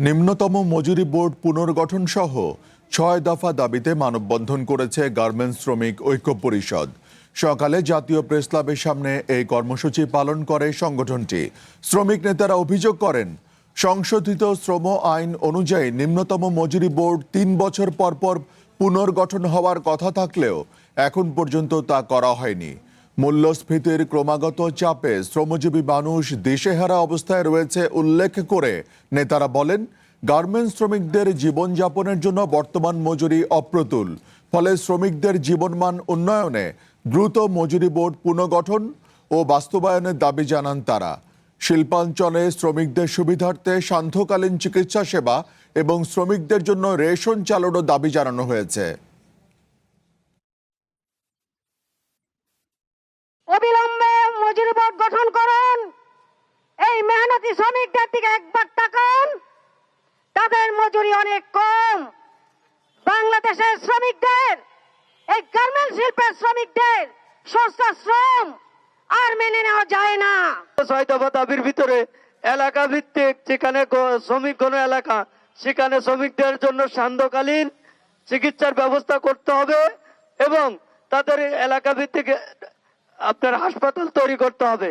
নিম্নতম মজুরি বোর্ড পুনর্গঠন সহ ৬ দফা দাবিতে মানববন্ধন করেছে গার্মেন্টস শ্রমিক ঐক্য পরিষদ। সকালে জাতীয় প্রেস ক্লাবের সামনে এই কর্মসূচি পালন করে সংগঠনটি। শ্রমিক নেতারা অভিযোগ করেন, সংশোধিত শ্রম আইন অনুযায়ী নিম্নতম মজুরি বোর্ড ৩ বছর পর পর পুনর্গঠন হওয়ার কথা থাকলেও এখন পর্যন্ত তা করা হয়নি। মূল্যস্ফীতির ক্রমাগত চাপে শ্রমজীবী মানুষ দিশেহারা অবস্থায় রয়েছে উল্লেখ করে নেতারা বলেন, গার্মেন্টস শ্রমিকদের জীবনযাপনের জন্য বর্তমান মজুরি অপ্রতুল। ফলে শ্রমিকদের জীবনমান উন্নয়নে দ্রুত মজুরি বোর্ড পুনর্গঠন ও বাস্তবায়নের দাবি জানান তারা। শিল্পাঞ্চলে শ্রমিকদের সুবিধার্থে সান্ধ্যকালীন চিকিৎসা সেবা এবং শ্রমিকদের জন্য রেশন চালানোর দাবি জানানো হয়েছে। অবিলম্বে মজুরি বোর্ড গঠন করুন। এই মেহনতি শ্রমিকদের দিকে একবার তাকান, তাদের মজুরি অনেক কম। বাংলাদেশের শ্রমিকদের, এই গার্মেন্টস শিল্পের শ্রমিকদের সস্তা শ্রম আর মেনে নেওয়া যায় না। ৬ দফা দাবির ভিতরে এলাকা ভিত্তিক যেখানে শ্রমিক ঘন এলাকা, সেখানে শ্রমিকদের জন্য সান্ধ্যকালীন চিকিৎসার ব্যবস্থা করতে হবে এবং তাদের এলাকা ভিত্তিক আপনার হাসপাতাল তৈরি করতে হবে।